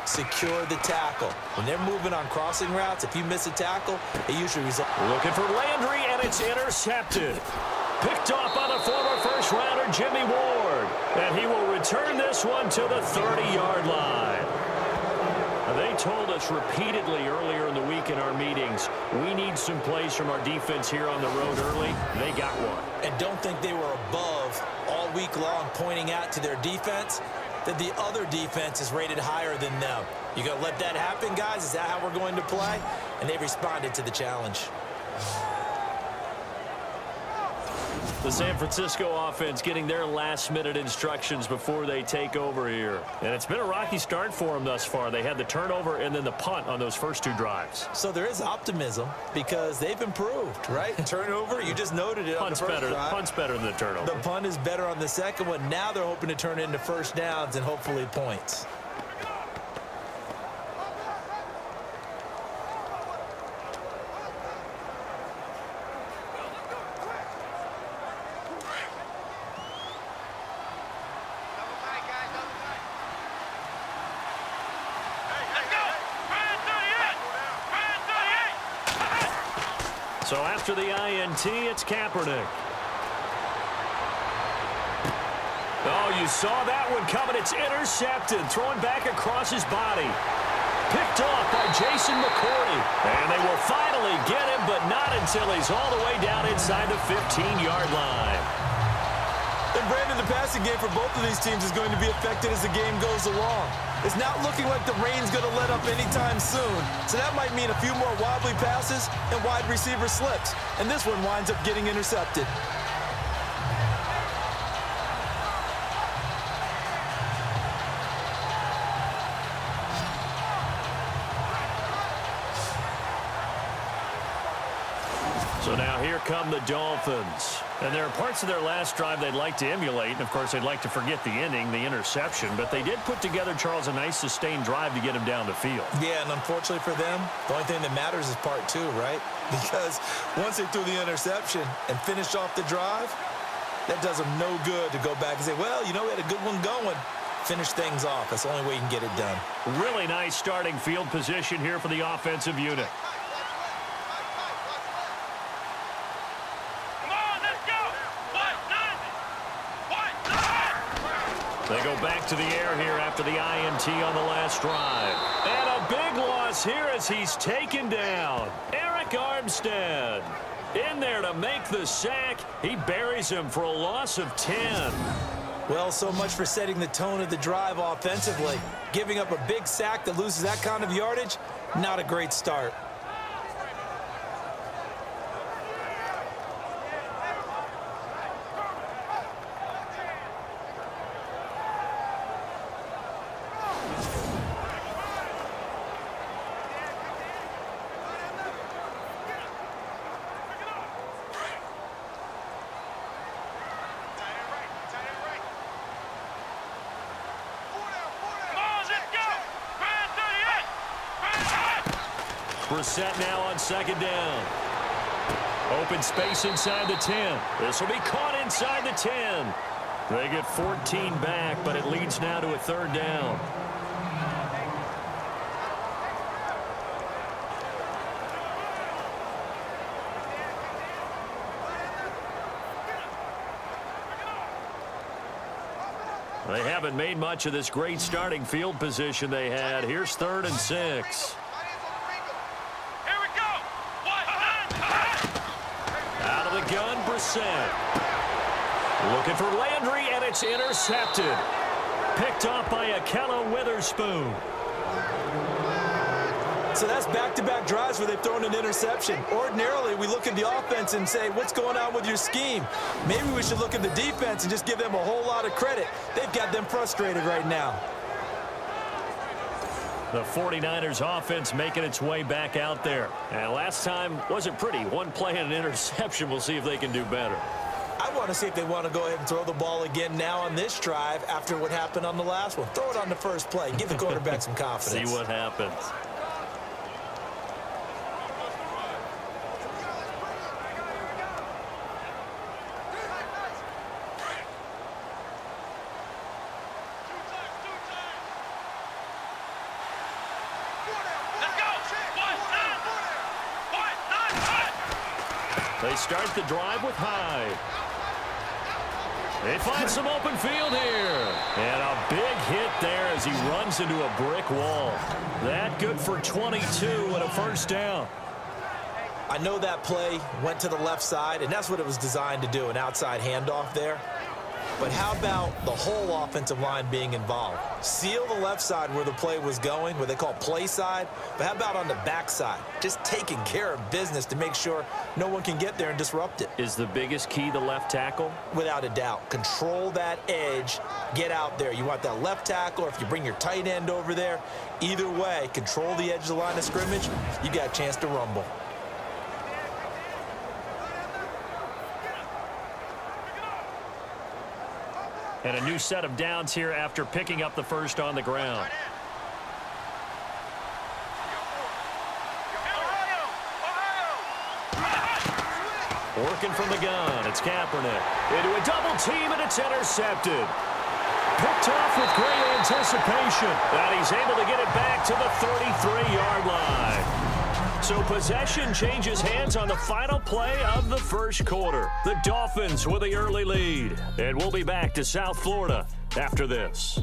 secure the tackle. When they're moving on crossing routes, if you miss a tackle, it usually results. Looking for Landry, and it's intercepted. Picked off by the former first-rounder Jimmy Ward. And he will return this one to the 30-yard line. They told us repeatedly earlier in the week in our meetings, we need some plays from our defense here on the road early. They got one. And don't think they were above all week long pointing out to their defense that the other defense is rated higher than them. You going to let that happen, guys? Is that how we're going to play? And they responded to the challenge. The San Francisco offense getting their last-minute instructions before they take over here. And it's been a rocky start for them thus far. They had the turnover and then the punt on those first two drives. So there is optimism because they've improved, right? Turnover, you just noted it on the first drive. Punt's better than the turnover. The punt is better on the second one. Now they're hoping to turn it into first downs and hopefully points. So after the INT, it's Kaepernick. Oh, you saw that one coming. It's intercepted. Throwing back across his body. Picked off by Jason McCourty. And they will finally get him, but not until he's all the way down inside the 15-yard line. And Brandon, the passing game for both of these teams is going to be affected as the game goes along. It's not looking like the rain's going to let up anytime soon. So that might mean a few more wobbly passes and wide receiver slips. And this one winds up getting intercepted. So now here come the Dolphins. And there are parts of their last drive they'd like to emulate. And, of course, they'd like to forget the ending, the interception. But they did put together, Charles, a nice sustained drive to get him down the field. Yeah, and unfortunately for them, the only thing that matters is part two, right? Because once they threw the interception and finished off the drive, that does them no good to go back and say, well, you know, we had a good one going. Finish things off. That's the only way you can get it done. Really nice starting field position here for the offensive unit. They go back to the air here after the INT on the last drive. And a big loss here as he's taken down. Eric Armstead in there to make the sack. He buries him for a loss of 10. Well, so much for setting the tone of the drive offensively. Giving up a big sack that loses that kind of yardage, not a great start. Brissett now on second down. Open space inside the 10. This will be caught inside the 10. They get 14 back, but it leads now to a third down. They haven't made much of this great starting field position they had. Here's 3rd and 6. Gun, Brissett. Looking for Landry, and it's intercepted. Picked off by Akella Witherspoon. So that's back-to-back drives where they've thrown an interception. Ordinarily, we look at the offense and say, what's going on with your scheme? Maybe we should look at the defense and just give them a whole lot of credit. They've got them frustrated right now. The 49ers offense making its way back out there. And last time wasn't pretty. One play and an interception. We'll see if they can do better. I want to see if they want to go ahead and throw the ball again now on this drive after what happened on the last one. Throw it on the first play. Give the quarterback some confidence. See what happens. They start the drive with Hyde. They find some open field here. And a big hit there as he runs into a brick wall. That good for 22 and a first down. I know that play went to the left side, and that's what it was designed to do, an outside handoff there. But how about the whole offensive line being involved? Seal the left side where the play was going, what they call play side. But how about on the back side? Just taking care of business to make sure no one can get there and disrupt it. Is the biggest key the left tackle? Without a doubt. Control that edge. Get out there. You want that left tackle, or if you bring your tight end over there, either way, control the edge of the line of scrimmage, you got a chance to rumble. And a new set of downs here after picking up the first on the ground. Working from the gun, it's Kaepernick. Into a double team, and it's intercepted. Picked off with great anticipation. And he's able to get it back to the 33-yard line. So possession changes hands on the final play of the first quarter. The Dolphins with the early lead. And we'll be back to South Florida after this.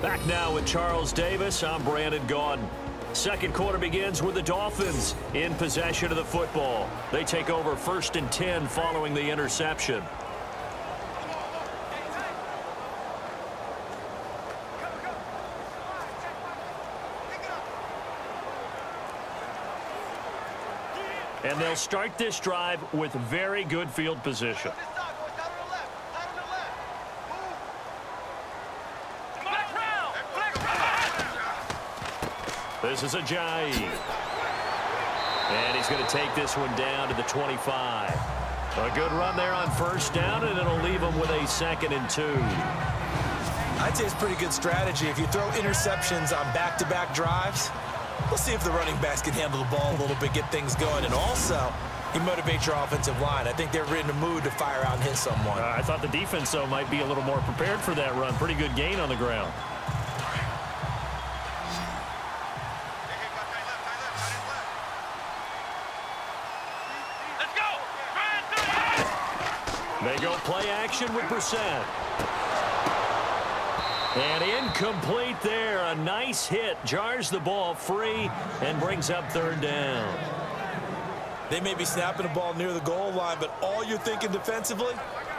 Back now with Charles Davis. I'm Brandon Gaudin. Second quarter begins with the Dolphins in possession of the football. They take over 1st and 10 following the interception. And they'll start this drive with very good field position. This is Ajayi. And he's going to take this one down to the 25. A good run there on first down, and it'll leave him with a 2nd and 2. I'd say it's pretty good strategy. If you throw interceptions on back-to-back drives, we'll see if the running backs can handle the ball a little bit, get things going. And also, you motivate your offensive line. I think they're in the mood to fire out and hit someone. I thought the defense, though, might be a little more prepared for that run. Pretty good gain on the ground. They go play action with Brissett. And incomplete there. A nice hit. Jars the ball free and brings up 3rd down. They may be snapping the ball near the goal line, but all you're thinking defensively,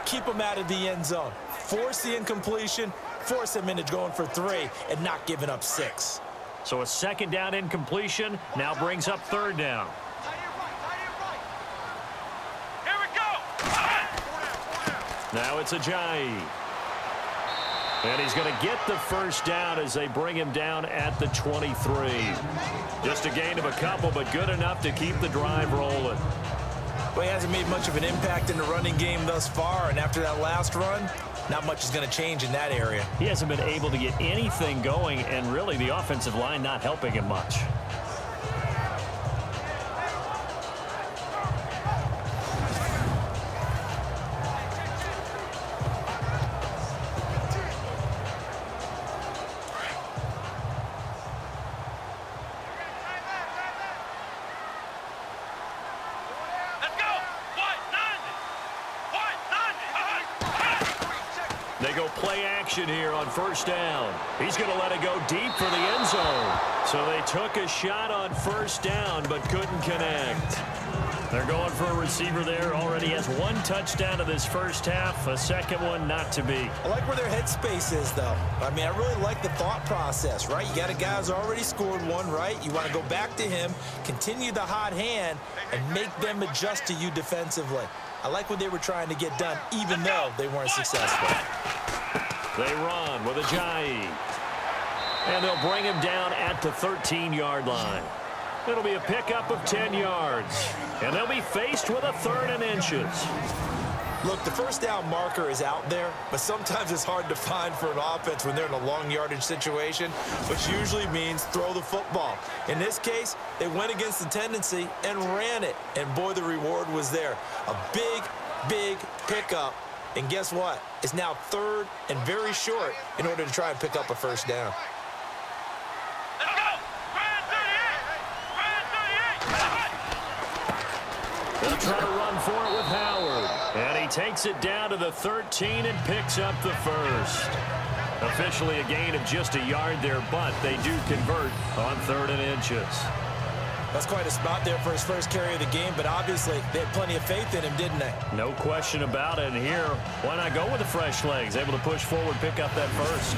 keep them out of the end zone. Force the incompletion, force them into going for 3 and not giving up 6. So a 2nd down incompletion now brings up 3rd down. Now it's Ajayi. And he's going to get the first down as they bring him down at the 23. Just a gain of a couple, but good enough to keep the drive rolling. Well, he hasn't made much of an impact in the running game thus far, and after that last run, not much is going to change in that area. He hasn't been able to get anything going, and really the offensive line not helping him much. They go play action here on first down. He's going to let it go deep for the end zone. So they took a shot on first down but couldn't connect. They're going for a receiver there. Already has 1 touchdown of this first half. A second one not to be. I like where their headspace is, though. I mean, I really like the thought process, right? You got a guy who's already scored 1, right? You want to go back to him, continue the hot hand, and make them adjust to you defensively. I like what they were trying to get done, even though they weren't successful. They run with Ajayi. And they'll bring him down at the 13-yard line. It'll be a pickup of 10 yards. And they'll be faced with a 3rd and inches. Look, the first down marker is out there, but sometimes it's hard to find for an offense when they're in a long yardage situation, which usually means throw the football. In this case, they went against the tendency and ran it. And boy, the reward was there. A big, big pickup. And guess what? It's now 3rd and very short in order to try and pick up a first down. They'll try to run for it with Howard. And he takes it down to the 13 and picks up the first. Officially a gain of just a yard there, but they do convert on 3rd and inches. That's quite a spot there for his first carry of the game, but obviously they had plenty of faith in him, didn't they? No question about it. And here, why not go with the fresh legs? Able to push forward, pick up that first.